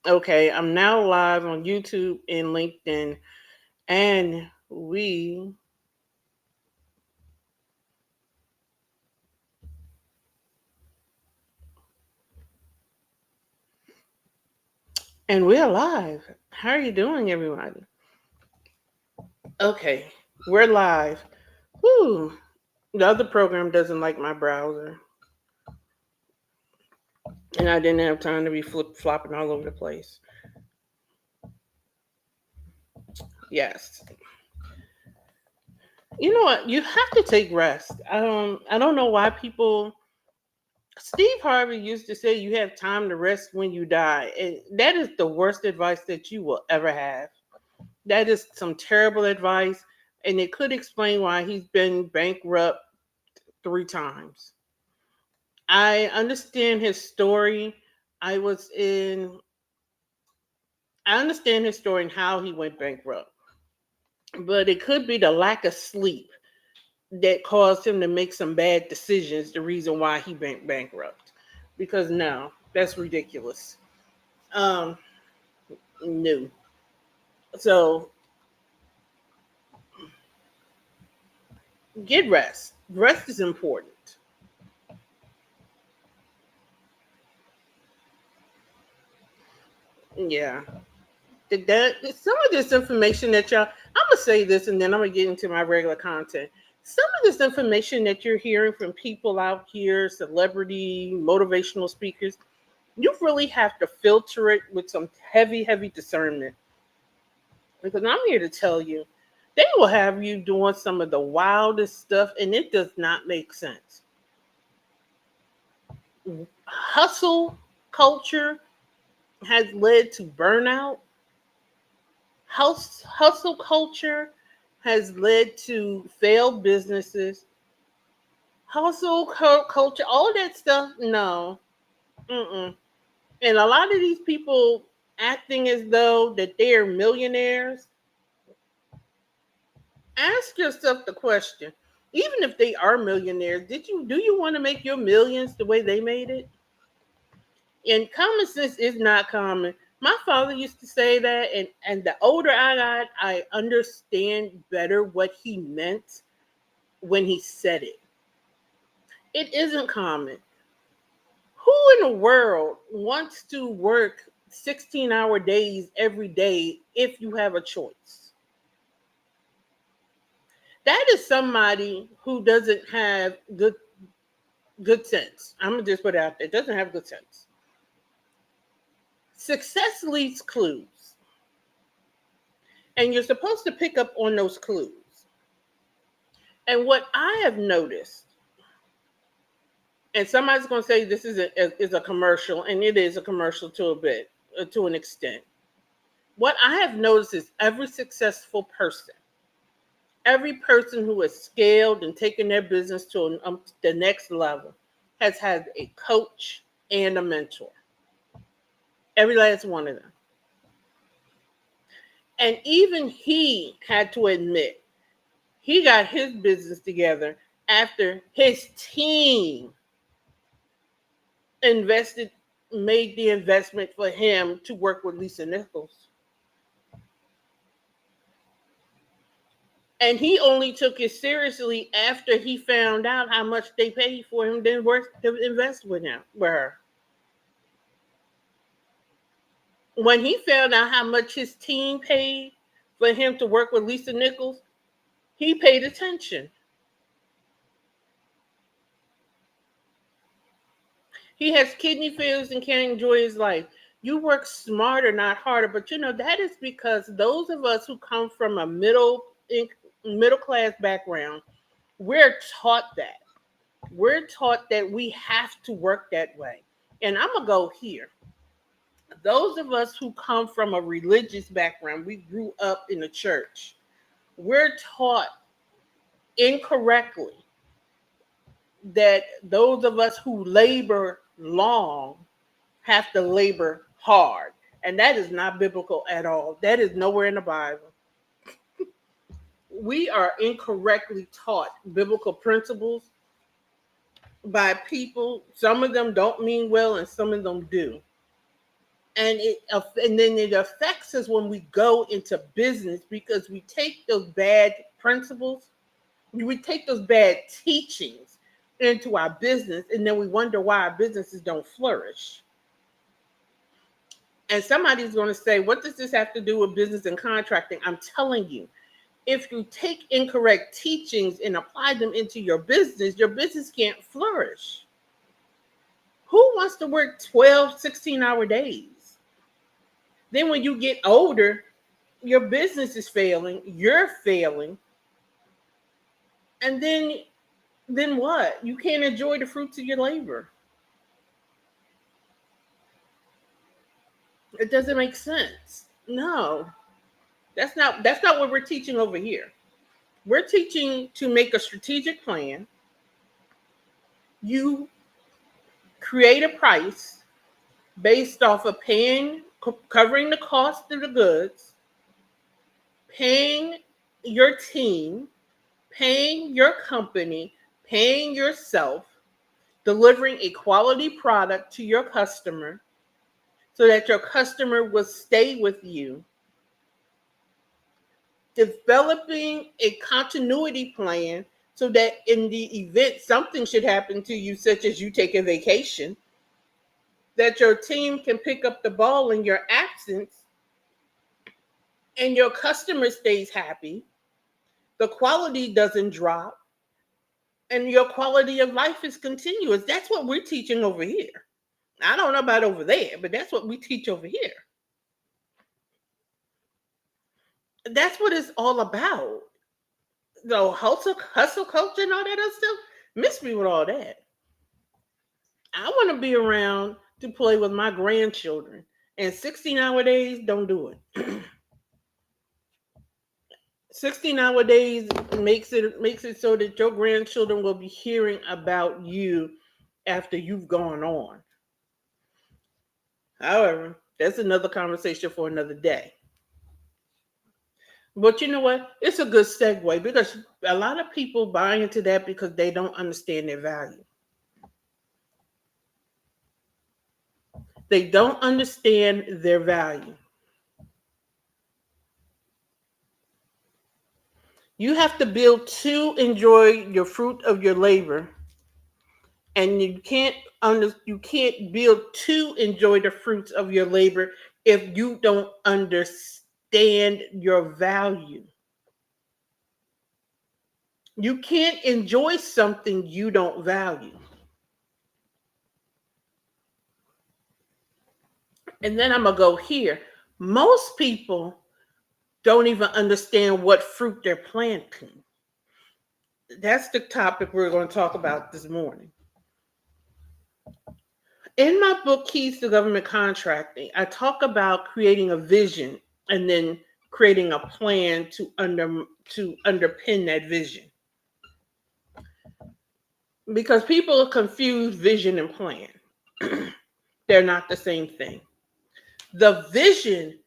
Okay, I'm now live on YouTube and LinkedIn, and we're live. How are you doing, everybody? Okay, we're live. Whoo! The other program doesn't like my browser, and I didn't have time to be flip flopping all over the place. Yes, you know what? You have to take rest. I don't know why people. Steve Harvey used to say you have time to rest when you die, and that is the worst advice that you will ever have. That is some terrible advice, and it could explain why he's been bankrupt 3 times. I understand his story. I was in. I understand his story and how he went bankrupt, but it could be the lack of sleep that caused him to make some bad decisions. The reason why he went bankrupt, because no, that's ridiculous. Um, no. So get rest. Rest is important. Yeah. Some of this information that y'all, I'm gonna say this and then I'm gonna get into my regular content. Some of this information that you're hearing from people out here, celebrity, motivational speakers, you really have to filter it with some heavy, heavy discernment. Because I'm here to tell you, they will have you doing some of the wildest stuff, and it does not make sense. Hustle culture has led to burnout. Hustle culture has led to failed businesses. Culture, all that stuff, no. Mm-mm. And a lot of these people acting as though that they are millionaires, ask yourself the question, even if they are millionaires, do you want to make your millions the way they made it? And common sense is not common. My father used to say that, and the older I got, I understand better what he meant when he said it. It isn't common. Who in the world wants to work 16-hour days every day if you have a choice? That is somebody who doesn't have good sense. I'm gonna just put it out there. Doesn't have good sense. Success leaves clues, and you're supposed to pick up on those clues. And what I have noticed, and somebody's going to say this is a commercial, and it is a commercial to a bit, to an extent. What I have noticed is every person who has scaled and taken their business to the next level, has had a coach and a mentor. Every last one of them. And even he had to admit he got his business together after his team invested made the investment for him to work with Lisa Nichols. And he only took it seriously after he found out how much they paid for him to invest with her. When he found out how much his team paid for him to work with Lisa Nichols, he paid attention. He has kidney failures and can't enjoy his life. You work smarter, not harder. But that is because those of us who come from a middle class background, we're taught that. We're taught that we have to work that way. And I'm gonna go here. Those of us who come from a religious background, we grew up in the church. We're taught incorrectly that those of us who labor long have to labor hard. And that is not biblical at all. That is nowhere in the Bible. We are incorrectly taught biblical principles by people. Some of them don't mean well, and some of them do. And then it affects us when we go into business, because we take those bad principles, we take those bad teachings into our business, and then we wonder why our businesses don't flourish. And somebody's going to say, what does this have to do with business and contracting? I'm telling you, if you take incorrect teachings and apply them into your business can't flourish. Who wants to work 12, 16-hour days? Then when you get older, your business is failing, you're failing, and then what? You can't enjoy the fruits of your labor. It doesn't make sense. No, that's not what we're teaching over here. We're teaching to make a strategic plan. You create a price based off of covering the cost of the goods, paying your team, paying your company, paying yourself, delivering a quality product to your customer so that your customer will stay with you, developing a continuity plan so that in the event something should happen to you, such as you take a vacation, that your team can pick up the ball in your absence and your customer stays happy, the quality doesn't drop, and your quality of life is continuous. That's what we're teaching over here. I don't know about over there, but that's what we teach over here. That's what it's all about. The hustle culture and all that other stuff. Miss me with all that. I want to be around to play with my grandchildren. And 16-hour days, don't do it. 16-hour days makes it so that your grandchildren will be hearing about you after you've gone on. However, that's another conversation for another day. But you know what? It's a good segue, because a lot of people buy into that because they don't understand their value. They don't understand their value. You have to build to enjoy your fruit of your labor, and you can't build to enjoy the fruits of your labor if you don't understand your value. You can't enjoy something you don't value. And then I'm going to go here. Most people don't even understand what fruit they're planting. That's the topic we're going to talk about this morning. In my book, Keys to Government Contracting, I talk about creating a vision and then creating a plan to underpin that vision. Because people confuse vision and plan. They're not the same thing. The vision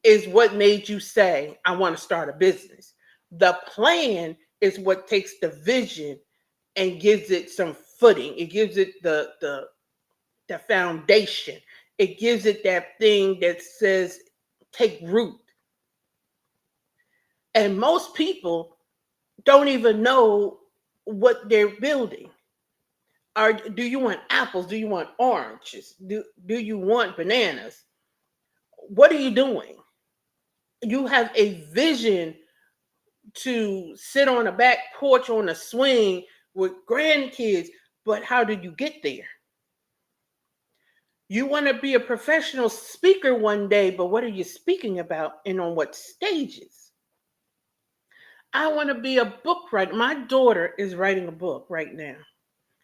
is what made you say, I want to start a business. The plan is what takes the vision and gives it some footing. It gives it the foundation. It gives it that thing that says, take root. And most people don't even know what they're building. Do you want apples? Do you want oranges? Do you want bananas? What are you doing? You have a vision to sit on a back porch on a swing with grandkids, but how did you get there? You want to be a professional speaker one day, but what are you speaking about and on what stages? I want to be a book writer. My daughter is writing a book right now.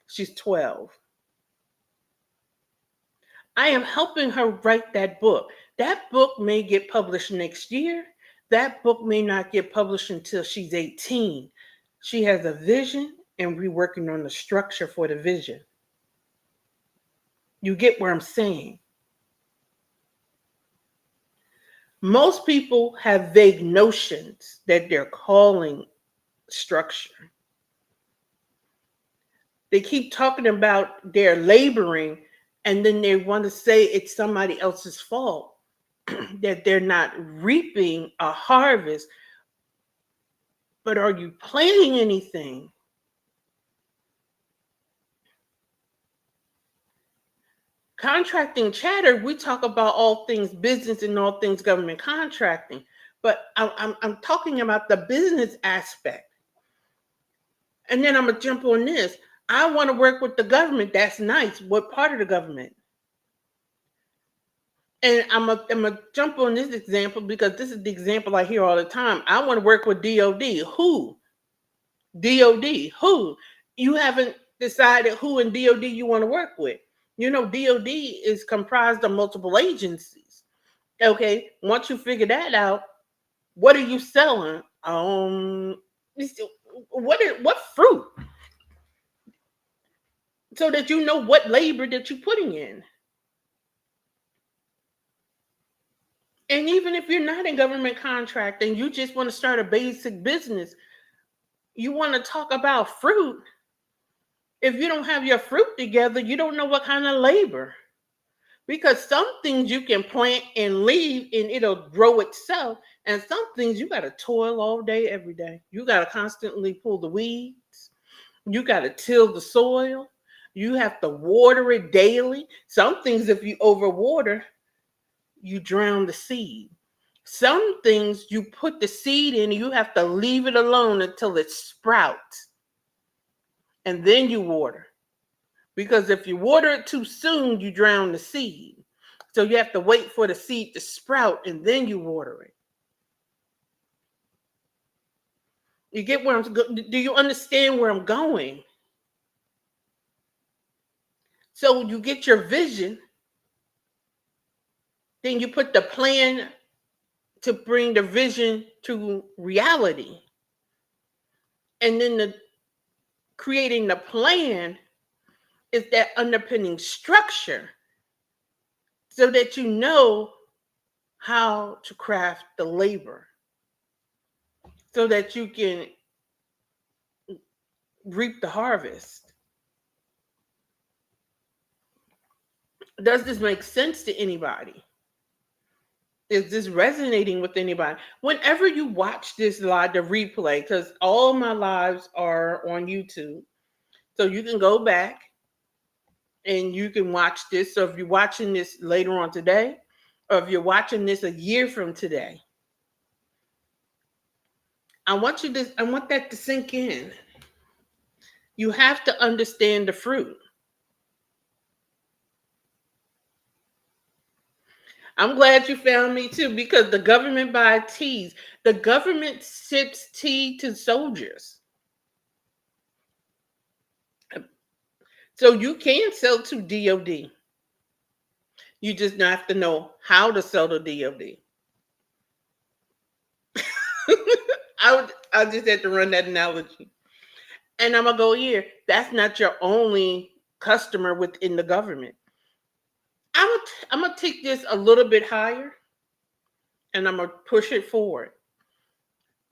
She's 12. I am helping her write that book. That book may get published next year. That book may not get published until she's 18. She has a vision, and we're working on the structure for the vision. You get where I'm saying? Most people have vague notions that they're calling structure. They keep talking about their laboring And then they want to say it's somebody else's fault that they're not reaping a harvest. But are you planting anything? Contracting chatter, we talk about all things business and all things government contracting. But I'm talking about the business aspect. And then I'm going to jump on this. I want to work with the government. That's nice. What part of the government? And I'm gonna jump on this example because this is the example I hear all the time. I want to work with DOD. Who? DOD. Who? You haven't decided who in DOD you want to work with. You know, DOD is comprised of multiple agencies. Okay, once you figure that out, what are you selling? What fruit? So that you know what labor that you're putting in. And even if you're not in government contract and you just want to start a basic business, you want to talk about fruit. If you don't have your fruit together, you don't know what kind of labor. Because some things you can plant and leave and it'll grow itself. And some things you got to toil all day, every day. You got to constantly pull the weeds. You got to till the soil. You have to water it daily. Some things, if you overwater, you drown the seed. Some things you put the seed in, you have to leave it alone until it sprouts. And then you water. Because if you water it too soon, you drown the seed. So you have to wait for the seed to sprout and then you water it. You get where I'm going? Do you understand where I'm going? So you get your vision, then you put the plan to bring the vision to reality. And then creating the plan is that underpinning structure so that you know how to craft the labor so that you can reap the harvest. Does this make sense to anybody? Is this resonating with anybody? Whenever you watch this live, the replay, because all my lives are on YouTube, so you can go back and you can watch this. So if you're watching this later on today, or if you're watching this a year from today, I want that to sink in. You have to understand the fruit. I'm glad you found me too, because the government buys teas. The government ships tea to soldiers. So you can sell to DOD. You just have to know how to sell to DOD. I just had to run that analogy. And I'm gonna go here. That's not your only customer within the government. I'm gonna take this a little bit higher, and I'm gonna push it forward.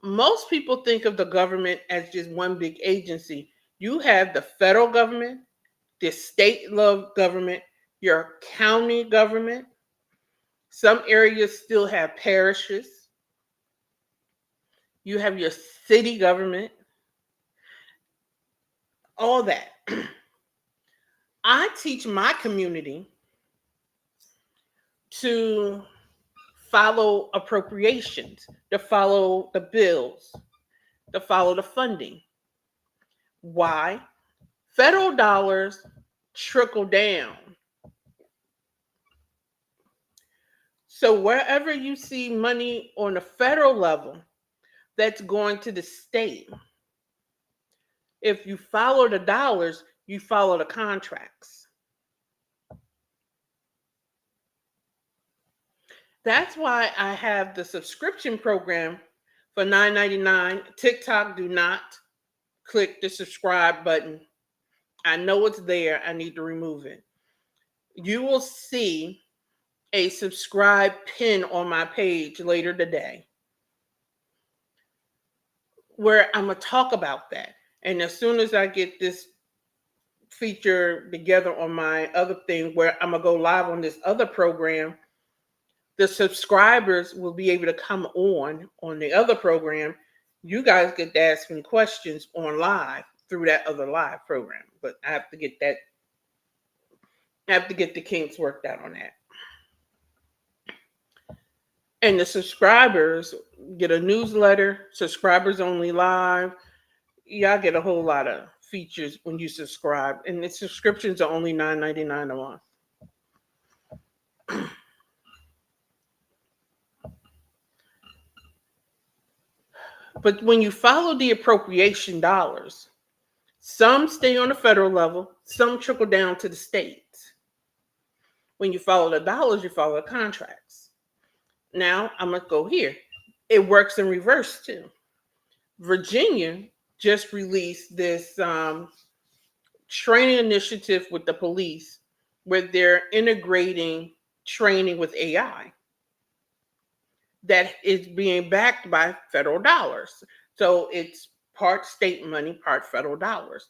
Most people think of the government as just one big agency. You have the federal government, the state government, your county government. Some areas still have parishes. You have your city government. All that. I teach my community to follow appropriations, to follow the bills, to follow the funding. Why? Federal dollars trickle down. So wherever you see money on the federal level, that's going to the state. If you follow the dollars, you follow the contracts. That's why I have the subscription program for $9.99. TikTok, do not click the subscribe button. I know it's there. I need to remove it. You will see a subscribe pin on my page later today where I'm going to talk about that. And as soon as I get this feature together on my other thing where I'm gonna go live on this other program. The subscribers will be able to come on the other program. You guys get to ask me questions on live through that other live program. But I have to get that. I have to get the kinks worked out on that. And the subscribers get a newsletter, subscribers only live. Y'all get a whole lot of features when you subscribe, and the subscriptions are only $9.99 a month. But when you follow the appropriation dollars, some stay on the federal level, some trickle down to the states. When you follow the dollars, you follow the contracts. Now I'm gonna go here. It works in reverse too. Virginia just released this training initiative with the police where they're integrating training with AI that is being backed by federal dollars. So it's part state money, part federal dollars.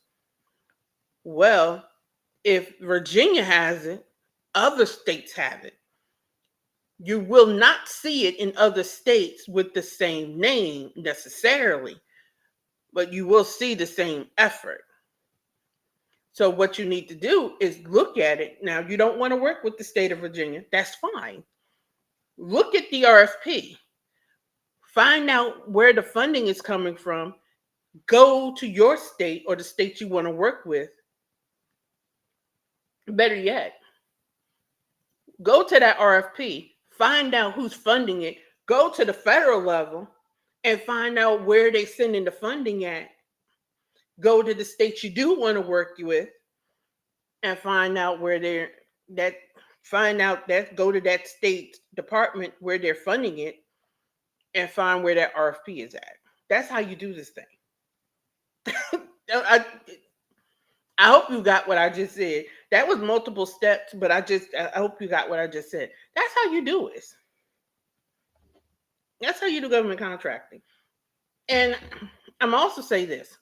Well, if Virginia has it, other states have it. You will not see it in other states with the same name necessarily, but you will see the same effort. So what you need to do is look at it. Now, you don't want to work with the state of Virginia. That's fine. Look at the RFP. Find out where the funding is coming from. Go to your state or the state you want to work with. Better yet, go to that RFP. Find out who's funding it. Go to the federal level and find out where they're sending the funding at. Go to the state you do want to work with and find out where they're that find out that go to that state department where they're funding it and find where that RFP is at. That's how you do this thing. I hope you got what I just said. That was multiple steps, but I hope you got what I just said. That's how you do it. That's how you do government contracting. And I'm also say this.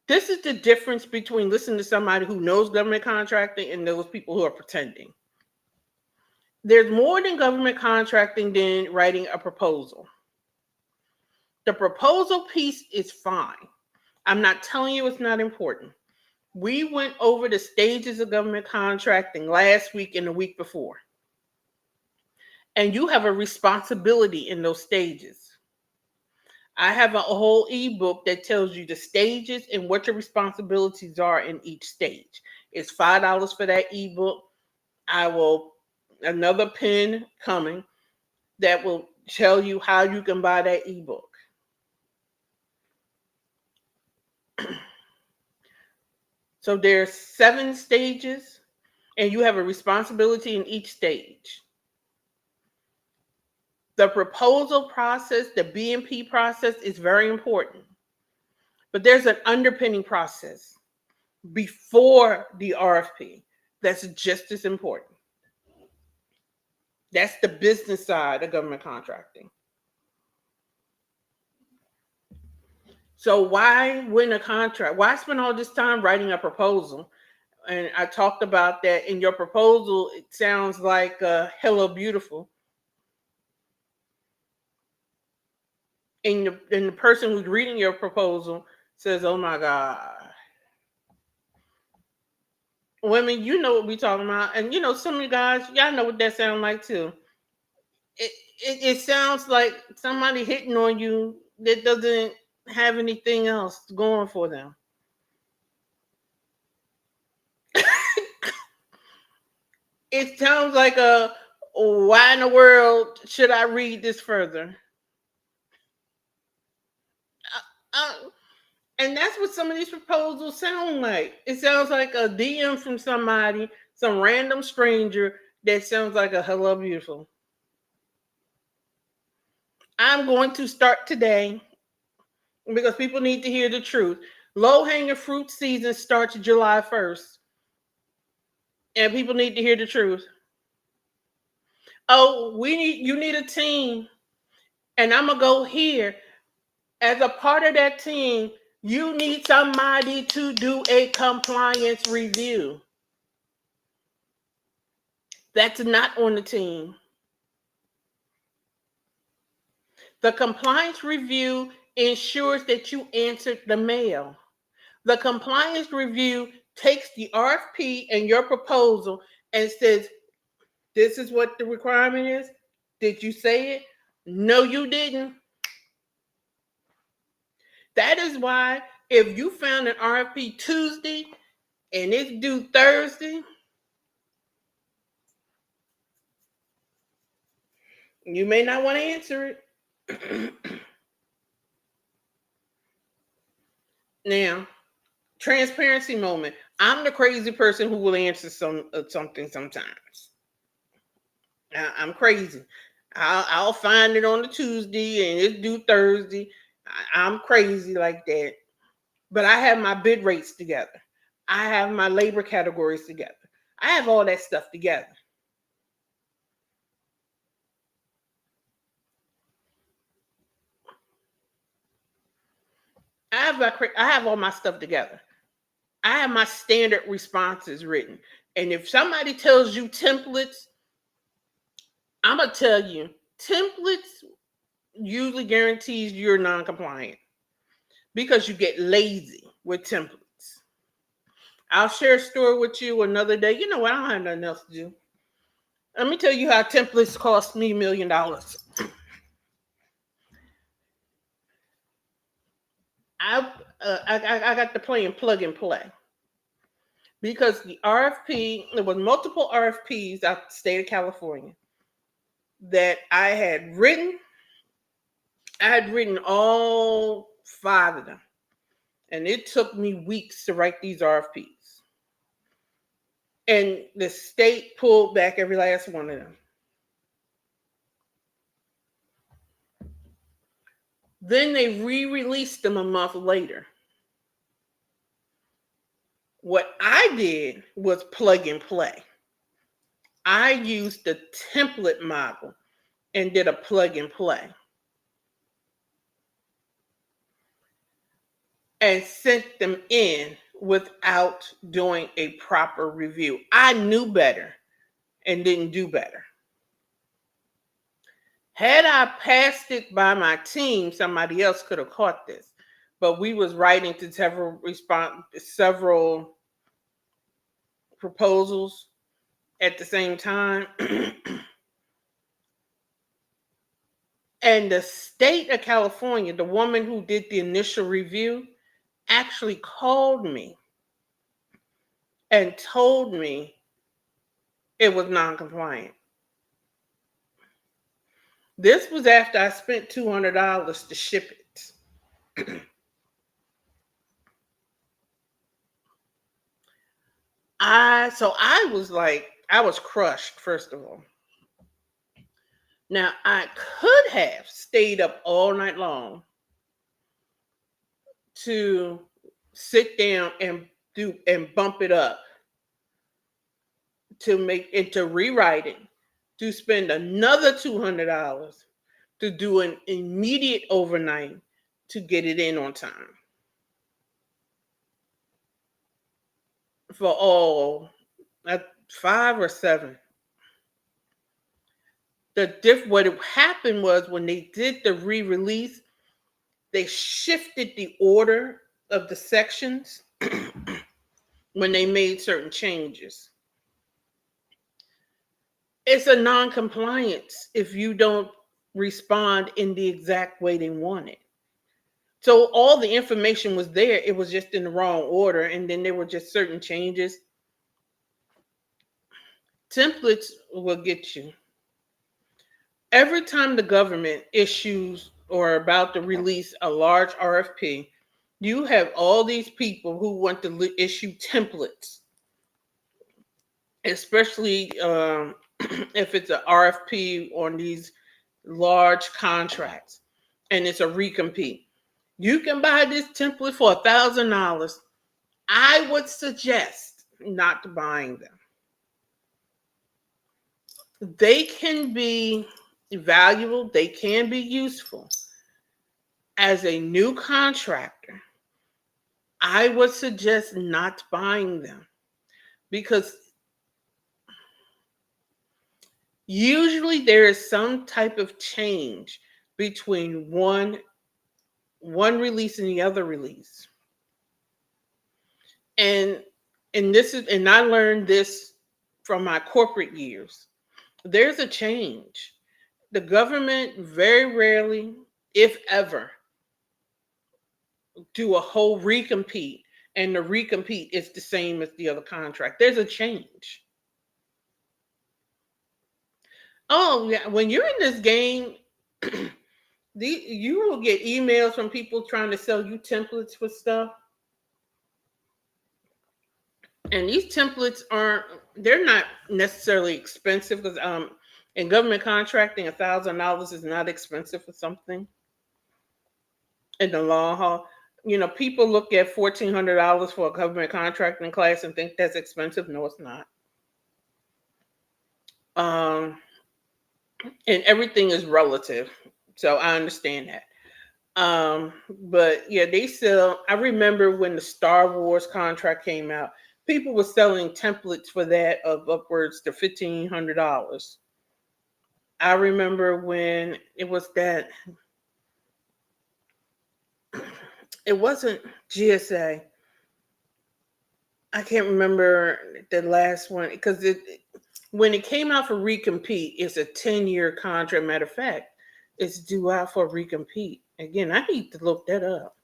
This is the difference between listening to somebody who knows government contracting and those people who are pretending. There's more than government contracting than writing a proposal. The proposal piece is fine. I'm not telling you it's not important. We went over the stages of government contracting last week and the week before. And you have a responsibility in those stages. I have a whole ebook that tells you the stages and what your responsibilities are in each stage. It's $5 for that ebook. Another pin coming that will tell you how you can buy that ebook. So there's 7 stages and you have a responsibility in each stage. The proposal process, the B&P process is very important. But there's an underpinning process before the RFP that's just as important. That's the business side of government contracting. So why win a contract? Why spend all this time writing a proposal? And I talked about that in your proposal. It sounds like Hello Beautiful. And the person who's reading your proposal says, oh my God. Women, you know what we're talking about. And some of you guys, y'all know what that sounds like too. It sounds like somebody hitting on you that doesn't have anything else going for them. It sounds like why in the world should I read this further? And that's what some of these proposals sound like. It sounds like a DM from somebody, some random stranger that sounds like a hello beautiful. I'm going to start today because people need to hear the truth. Low-hanging fruit season starts July 1st. And people need to hear the truth. Oh, you need a team. And I'm going to go here. As a part of that team, You need somebody to do a compliance review. That's not on the team. The compliance review ensures that you answered the mail. The compliance review takes the RFP and your proposal and says, this is what the requirement is. Did you say it? No, you didn't. That is why if you found an RFP Tuesday and it's due Thursday, you may not want to answer it. Now, transparency moment. I'm the crazy person who will answer something sometimes. I'm crazy. I'll find it on a Tuesday and it's due Thursday. I'm crazy like that. But I have my bid rates together. I have my labor categories together. I have all that stuff together. I have all my stuff together. I have my standard responses written. And if somebody tells you templates, I'm gonna tell you, templates usually guarantees you're non-compliant because you get lazy with templates. I'll share a story with you another day. You know what? I don't have nothing else to do. Let me tell you how templates cost me $1 million. I got the plan plug and play because the RFP, there was multiple RFPs out the state of California that I had written. I had written all 5 of them, and it took me weeks to write these RFPs. And the state pulled back every last one of them. Then they re-released them a month later. What I did was plug and play. I used the template model and did a plug and play. And sent them in without doing a proper review. I knew better and didn't do better. Had I passed it by my team, somebody else could have caught this. But we was writing to several proposals at the same time. And the state of California, the woman who did the initial review, actually called me and told me it was non-compliant. This was after I spent $200 to ship it. I was like, I was crushed, first of all. Now, I could have stayed up all night long to sit down and bump it up to make it, to rewrite it, to spend another $200 to do an immediate overnight to get it in on time. For all 5 or 7. What happened was when they did the re-release, they shifted the order of the sections when they made certain changes. It's a non-compliance if you don't respond in the exact way they want it. So all the information was there, it was just in the wrong order, and then there were just certain changes. Templates will get you. Every time the government issues or are about to release a large RFP, you have all these people who want to issue templates, especially if it's an RFP on these large contracts and it's a recompete. You can buy this template for $1,000. I would suggest not buying them. They can be valuable, they can be useful as a new contractor I would suggest not buying them because usually there is some type of change between one release and the other release. And and I learned this from my corporate years. There's a change. The government very rarely, if ever, do a whole recompete, and the recompete is the same as the other contract. There's a change. Oh yeah, when you're in this game, you will get emails from people trying to sell you templates for stuff, and these templates aren't. They're not necessarily expensive because in government contracting, $1,000 is not expensive for something in the long haul. You know, people look at $1,400 for a government contracting class and think that's expensive. No, it's not. Um, and everything is relative, so I understand that. But yeah, they sell. I remember when the Star Wars contract came out, people were selling templates for that of upwards to $1,500. I remember when it was that. It wasn't GSA. I can't remember the last one because when it came out for recompete, it's a 10-year contract. Matter of fact, it's due out for recompete. Again, I need to look that up.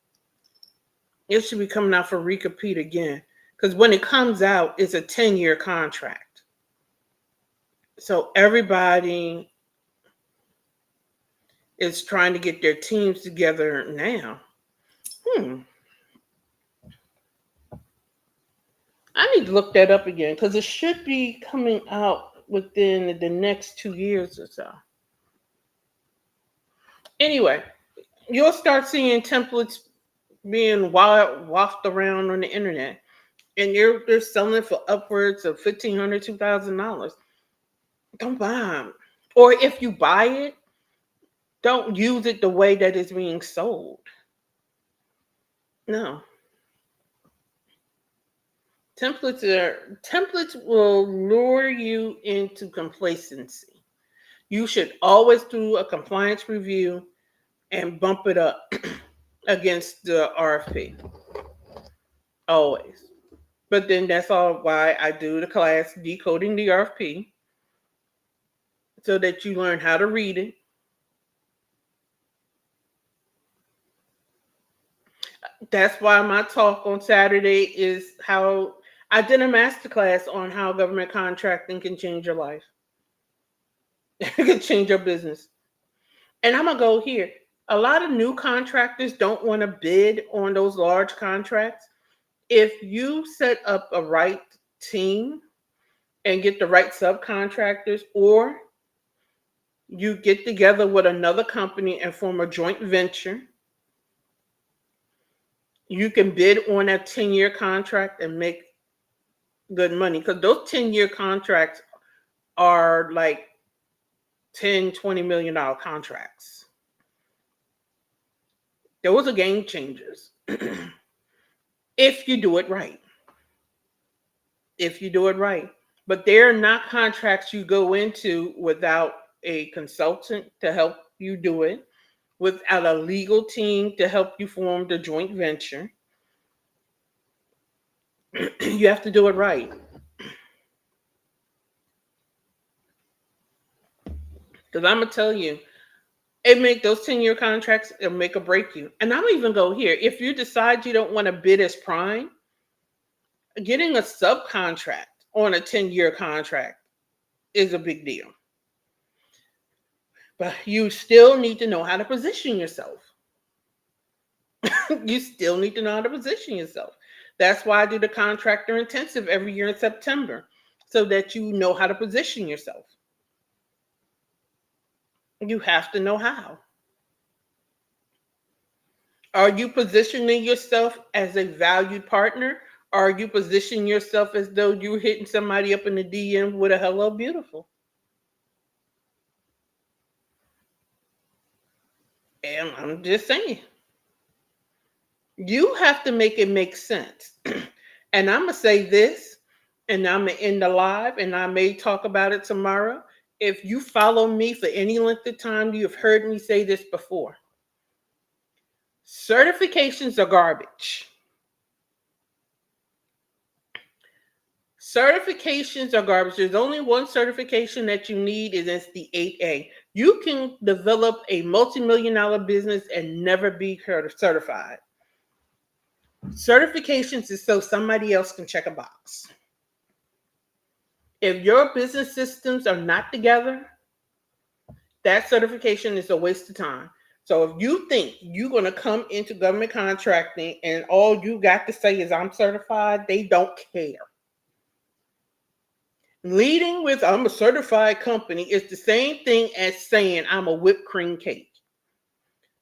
It should be coming out for recompete again. Because when it comes out, it's a 10-year contract. So everybody is trying to get their teams together now. I need to look that up again because it should be coming out within the next 2 years or so. Anyway, you'll start seeing templates being wafted around on the internet, and they're selling for upwards of $1,500, $2,000. Don't buy them, or if you buy it, don't use it the way that it's being sold. No, templates will lure you into complacency. You should always do a compliance review and bump it up against the RFP. Always. But then that's all why I do the class decoding the RFP so that you learn how to read it. That's why my talk on Saturday is how I did a master class on how government contracting can change your life. It can change your business. And I'm gonna go here. A lot of new contractors don't want to bid on those large contracts. If you set up a right team and get the right subcontractors, or you get together with another company and form a joint venture, you can bid on a 10-year contract and make good money because those 10-year contracts are like 10, $20 million contracts. Those are game changers if you do it right. If you do it right. But they're not contracts you go into without a consultant to help you do it, without a legal team to help you form the joint venture. You have to do it right. Because I'm going to tell you, it make those 10-year contracts, it'll make or break you. And I'll even go here. If you decide you don't want to bid as prime, getting a subcontract on a 10-year contract is a big deal. But you still need to know how to position yourself. You still need to know how to position yourself. That's why I do the contractor intensive every year in September, so that you know how to position yourself. You have to know how. Are you positioning yourself as a valued partner? Or are you positioning yourself as though you're hitting somebody up in the DM with a hello, beautiful? And I'm just saying. You have to make it make sense. And I'm going to say this, and I'm going to end the live, and I may talk about it tomorrow. If you follow me for any length of time, you have heard me say this before. Certifications are garbage. Certifications are garbage. There's only one certification that you need, and it's the 8A. You can develop a multi-million-dollar business and never be certified. Certifications is so somebody else can check a box. If your business systems are not together, that certification is a waste of time. So if you think you're going to come into government contracting and all you got to say is I'm certified, they don't care. Leading with I'm a certified company is the same thing as saying I'm a whipped cream cake.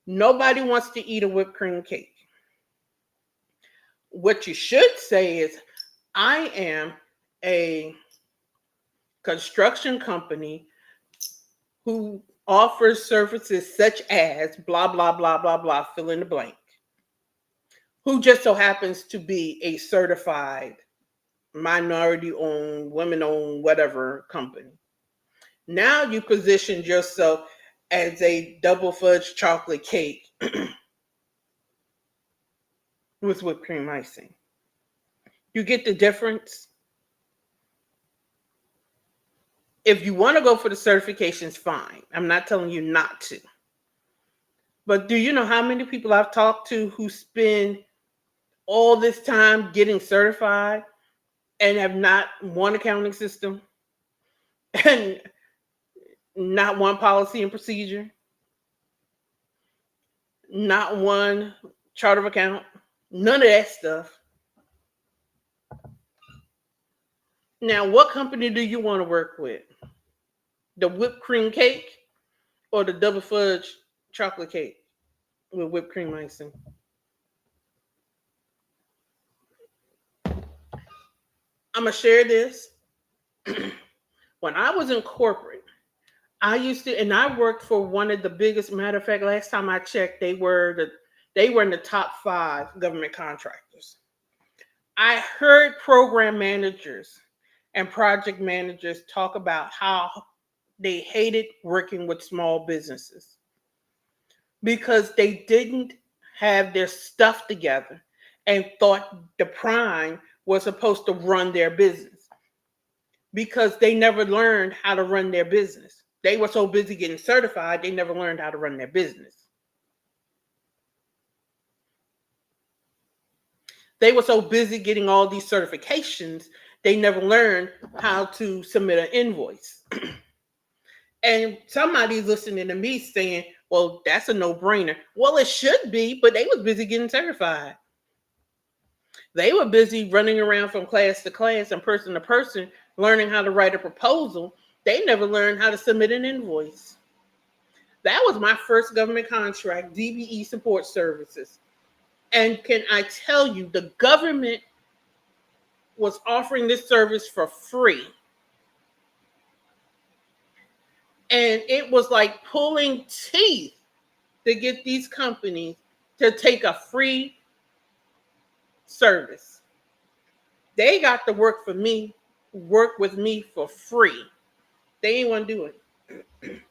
Nobody wants to eat a whipped cream cake. What you should say is I am a construction company who offers services such as blah, blah, blah, blah, blah, fill in the blank, who just so happens to be a certified minority owned, women owned, whatever company. Now you positioned yourself as a double fudge chocolate cake with whipped cream icing. You get the difference? If you want to go for the certifications, fine. I'm not telling you not to. But do you know how many people I've talked to who spend all this time getting certified and have not one accounting system and not one policy and procedure, not one chart of account, none of that stuff? Now, what company do you want to work with? The whipped cream cake or the double fudge chocolate cake with whipped cream icing? I'm going to share this. When I was in corporate, I used to, and I worked for one of the biggest. Matter of fact, last time I checked, they were in the top 5 government contractors. I heard program managers and project managers talk about how they hated working with small businesses because they didn't have their stuff together and thought the prime was supposed to run their business because they never learned how to run their business. They were so busy getting certified, they never learned how to run their business. They were so busy getting all these certifications, they never learned how to submit an invoice. And somebody's listening to me saying, well, that's a no-brainer. Well, it should be, but they was busy getting certified. They were busy running around from class to class and person to person, learning how to write a proposal. They never learned how to submit an invoice. That was my first government contract, DBE support services. And can I tell you, the government was offering this service for free. And it was like pulling teeth to get these companies to take a free service. They got to work for me, work with me for free. They ain't want to do it.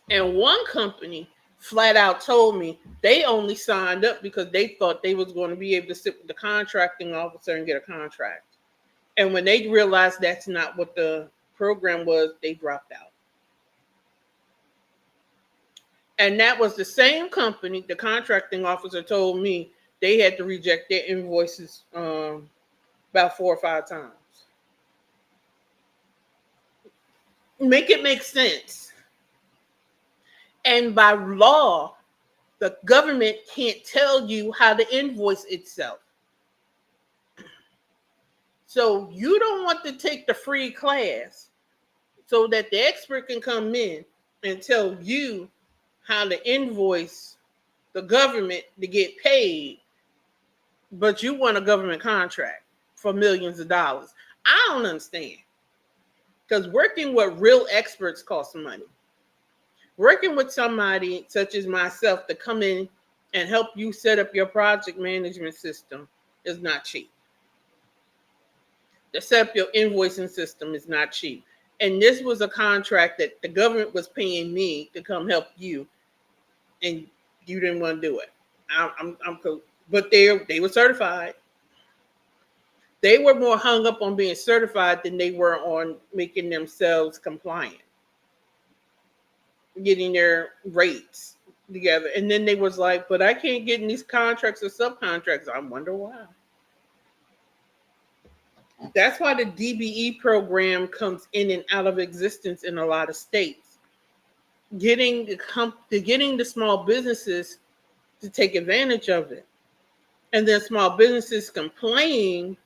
And one company flat out told me they only signed up because they thought they was going to be able to sit with the contracting officer and get a contract. And when they realized that's not what the program was, they dropped out. And that was the same company, the contracting officer told me they had to reject their invoices about 4 or 5 times. Make it make sense. And by law, the government can't tell you how to invoice itself. So you don't want to take the free class so that the expert can come in and tell you how to invoice the government to get paid, but you want a government contract for millions of dollars. I don't understand. Because working with real experts costs money. Working with somebody such as myself to come in and help you set up your project management system is not cheap. To set up your invoicing system is not cheap. And this was a contract that the government was paying me to come help you, and you didn't want to do it. I'm cool. But they were certified. They were more hung up on being certified than they were on making themselves compliant, getting their rates together. And then they was like, but I can't get in these contracts or subcontracts. I wonder why. That's why the DBE program comes in and out of existence in a lot of states. Getting the small businesses to take advantage of it. And then small businesses complain.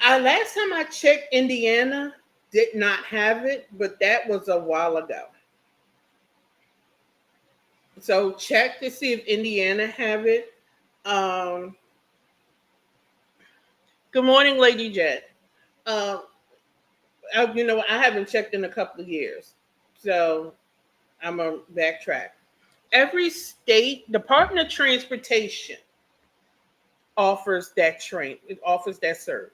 Last time I checked, Indiana did not have it, but that was a while ago. So check to see if Indiana have it. Um, Good morning, Lady Jet. Um, I haven't checked in a couple of years, so I'm gonna backtrack. Every state Department of Transportation offers that it offers that service.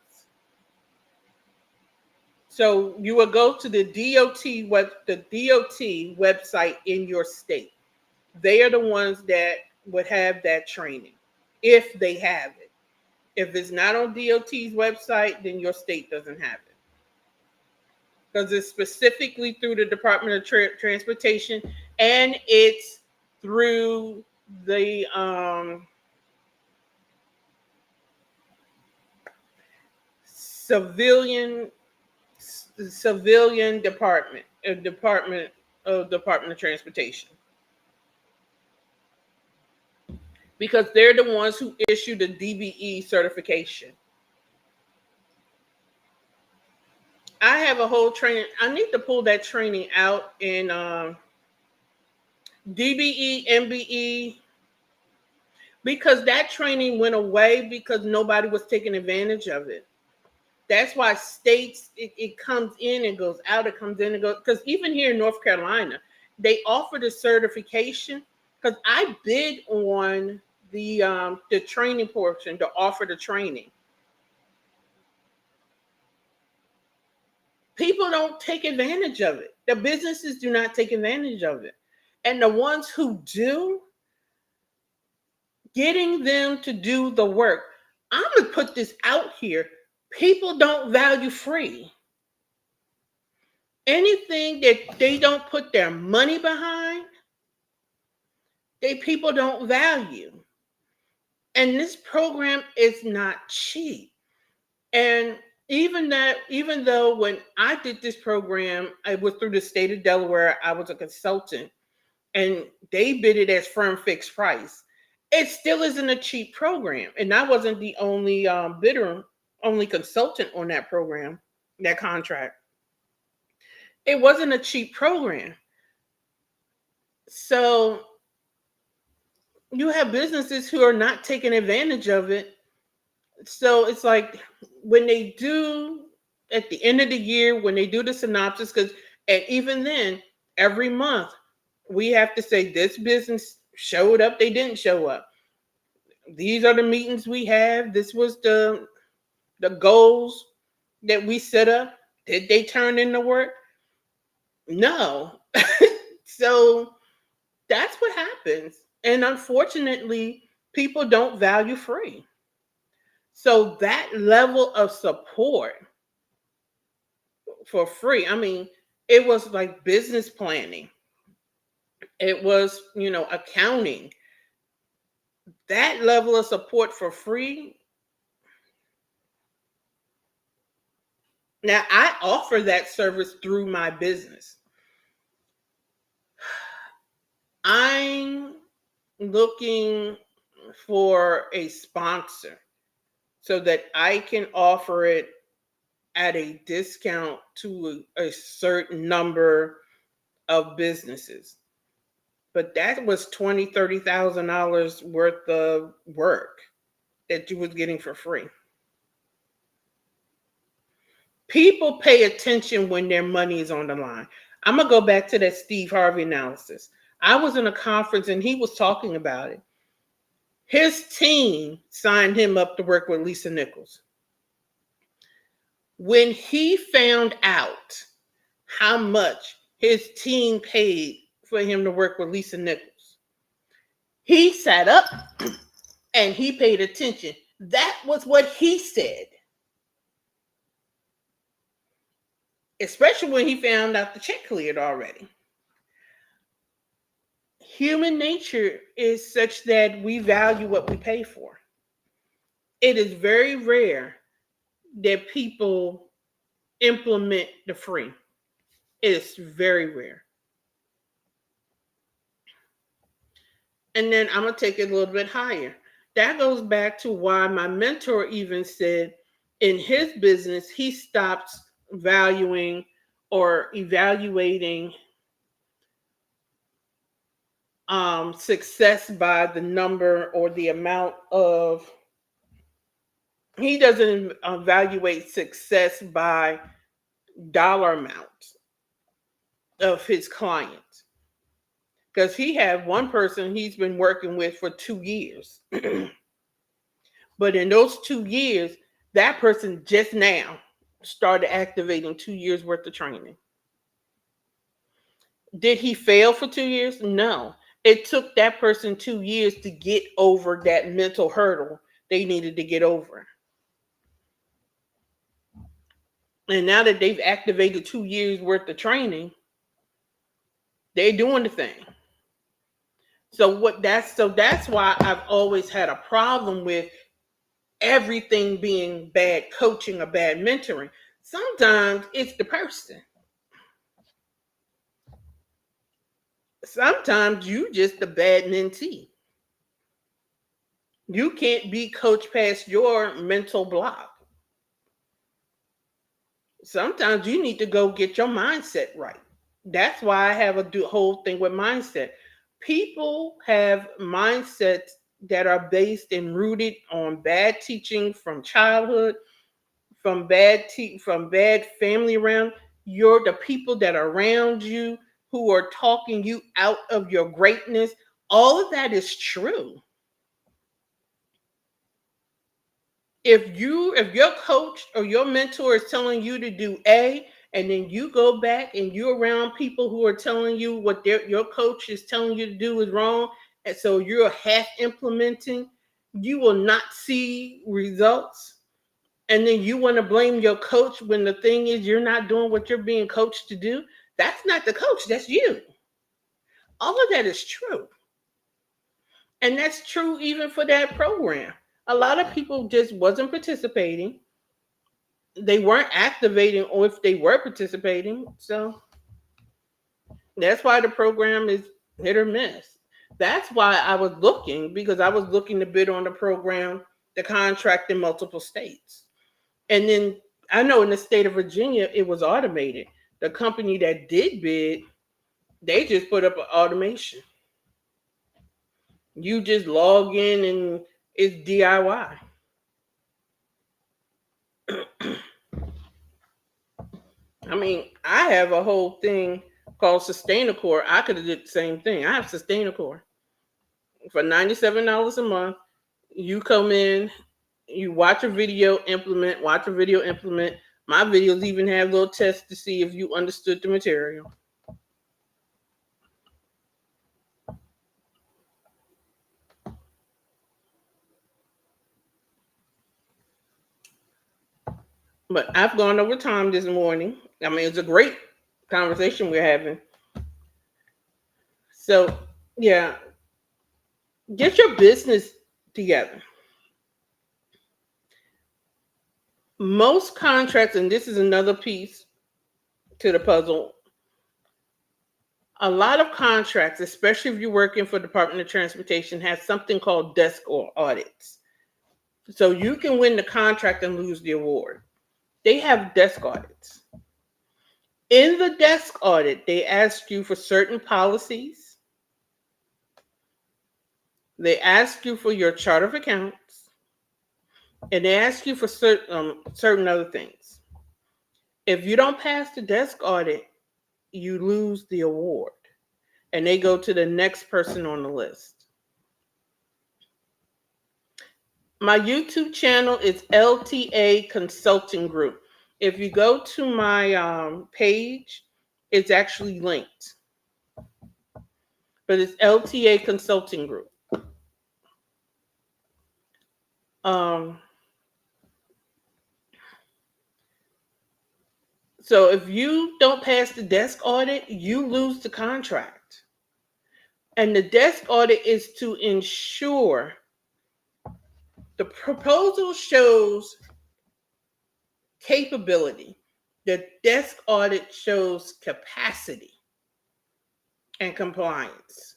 So you will go to the DOT website in your state. They are the ones that would have that training if they have it. If it's not on DOT's website, then your state doesn't have it because it's specifically through the Department of Transportation, and it's through the civilian department, Department of Transportation, because they're the ones who issue the DBE certification. I have a whole training. I need to pull that training out in DBE, MBE, because that training went away because nobody was taking advantage of it. That's why states, it comes in and goes out, it comes in and goes. Because even here in North Carolina, they offer the certification. Because I bid on the training portion to offer the training. People don't take advantage of it. The businesses do not take advantage of it. And the ones who do, getting them to do the work. I'm going to put this out here. People don't value free. Anything that they don't put their money behind, people don't value. And this program is not cheap. And even though when I did this program, I was through the state of Delaware, I was a consultant, and they bid it as firm fixed price. It still isn't a cheap program. And I wasn't the only only consultant on that program, that contract. It wasn't a cheap program. So you have businesses who are not taking advantage of it. So it's like when they do at the end of the year, when they do the synopsis, and even then, every month we have to say this business showed up, they didn't show up. These are the meetings we have. This was the goals that we set up. Did they turn into work? No. So that's what happens. And unfortunately, people don't value free. So that level of support for free, I mean, it was like business planning. It was, accounting. That level of support for free. Now, I offer that service through my business. I'm looking for a sponsor so that I can offer it at a discount to a certain number of businesses. But that was $20,000, $30,000 worth of work that you was getting for free. People pay attention when their money is on the line. I'm going to go back to that Steve Harvey analysis. I was in a conference and he was talking about it. His team signed him up to work with Lisa Nichols. When he found out how much his team paid for him to work with Lisa Nichols, he sat up and he paid attention. That was what he said. Especially when he found out the check cleared already. Human nature is such that we value what we pay for. It is very rare that people implement the free. It is very rare. And then I'm going to take it a little bit higher. That goes back to why my mentor even said in his business, he stops valuing or evaluating success by the number or the amount of, he doesn't evaluate success by dollar amount of his clients. Because he had one person he's been working with for 2 years. But in those 2 years, that person just now started activating 2 years worth of training. Did he fail for 2 years? No. It took that person 2 years to get over that mental hurdle they needed to get over. And now that they've activated 2 years worth of training, they're doing the thing. So that's why I've always had a problem with everything being bad coaching or bad mentoring. Sometimes it's the person. Sometimes you just a bad mentee. You can't be coached past your mental block. Sometimes you need to go get your mindset right. That's why I have a whole thing with mindset. People have mindsets that are based and rooted on bad teaching from childhood, from bad family around. You're the people that are around you who are talking you out of your greatness. All of that is true. If your coach or your mentor is telling you to do A, and then you go back and you're around people who are telling you what your coach is telling you to do is wrong, and so you're half implementing, you will not see results. And then you want to blame your coach when the thing is you're not doing what you're being coached to do. That's not the coach, that's you. All of that is true. And that's true even for that program. A lot of people just wasn't participating. They weren't activating, or if they were participating. So that's why the program is hit or miss. That's why I was looking, because I was looking to bid on the program, the contract in multiple states. And then I know in the state of Virginia, it was automated. The company that did bid, they just put up an automation. You just log in and it's DIY. I mean, I have a whole thing called Sustainacore. I could have did the same thing. I have Sustainacore for $97 a month. You come in, you watch a video, implement, watch a video, implement. My videos even have little tests to see if you understood the material. But I've gone over time this morning. I mean, it's a great conversation we're having. So, yeah, get your business together. Most contracts, and this is another piece to the puzzle, a lot of contracts, especially if you're working for Department of Transportation, has something called desk or audits. So you can win the contract and lose the award. They have desk audits. In the desk audit, they ask you for certain policies. They ask you for your chart of accounts, and they ask you for certain other things. If you don't pass the desk audit, you lose the award and they go to the next person on the list. My YouTube channel is LT&A Consulting Group. If you go to my page, it's actually linked, but it's LT&A Consulting Group. Um, so if you don't pass the desk audit, you lose the contract. And the desk audit is to ensure the proposal shows capability. The desk audit shows capacity and compliance.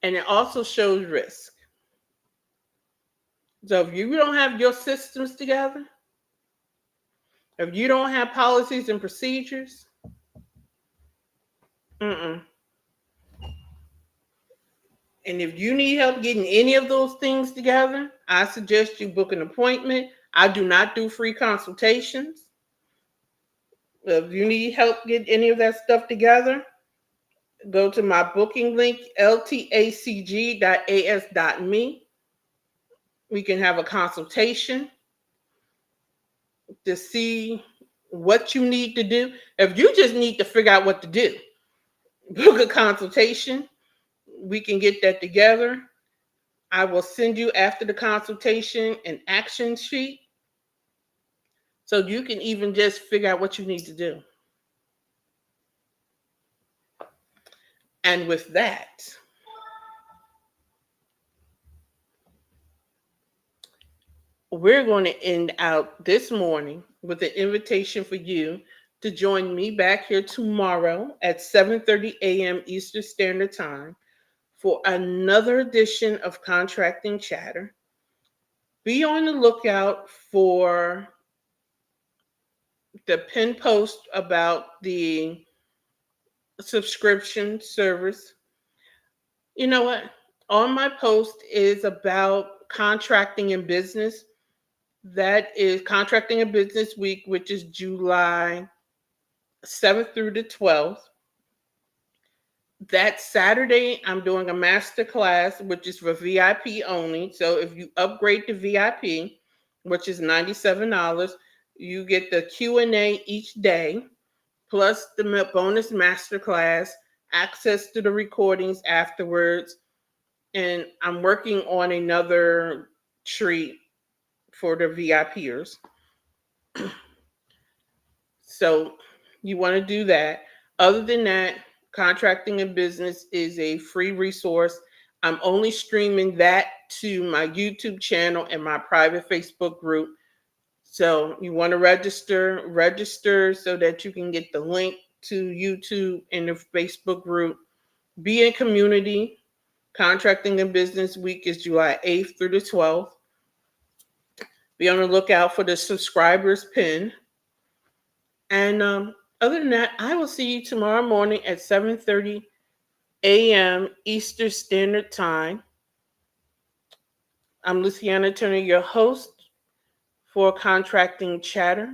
And it also shows risk. So if you don't have your systems together, if you don't have policies and procedures, mm-mm. And if you need help getting any of those things together, I suggest you book an appointment. I do not do free consultations. If you need help getting any of that stuff together, go to my booking link, ltacg.as.me. We can have a consultation to see what you need to do. If you just need to figure out what to do, book a consultation. We can get that together. I will send you after the consultation an action sheet so you can even just figure out what you need to do. And with that, we're going to end out this morning with an invitation for you to join me back here tomorrow at 7:30 a.m. Eastern Standard Time for another edition of Contracting Chatter. Be on the lookout for the pin post about the subscription service. You know what? On my post is about contracting and business. That is Contracting and Business Week, which is July 7th through the 12th. That Saturday, I'm doing a master class, which is for VIP only. So if you upgrade to VIP, which is $97, you get the Q&A each day, plus the bonus master class, access to the recordings afterwards. And I'm working on another treat for the VIPers. So you want to do that. Other than that, Contracting and Business is a free resource. I'm only streaming that to my YouTube channel and my private Facebook group. So you want to register so that you can get the link to YouTube and the Facebook group. Be in community. Contracting and Business Week is July 8th through the 12th. Be on the lookout for the subscribers pin. And other than that, I will see you tomorrow morning at 7:30 a.m. Eastern Standard Time. I'm Luciana Turner, your host for Contracting Chatter.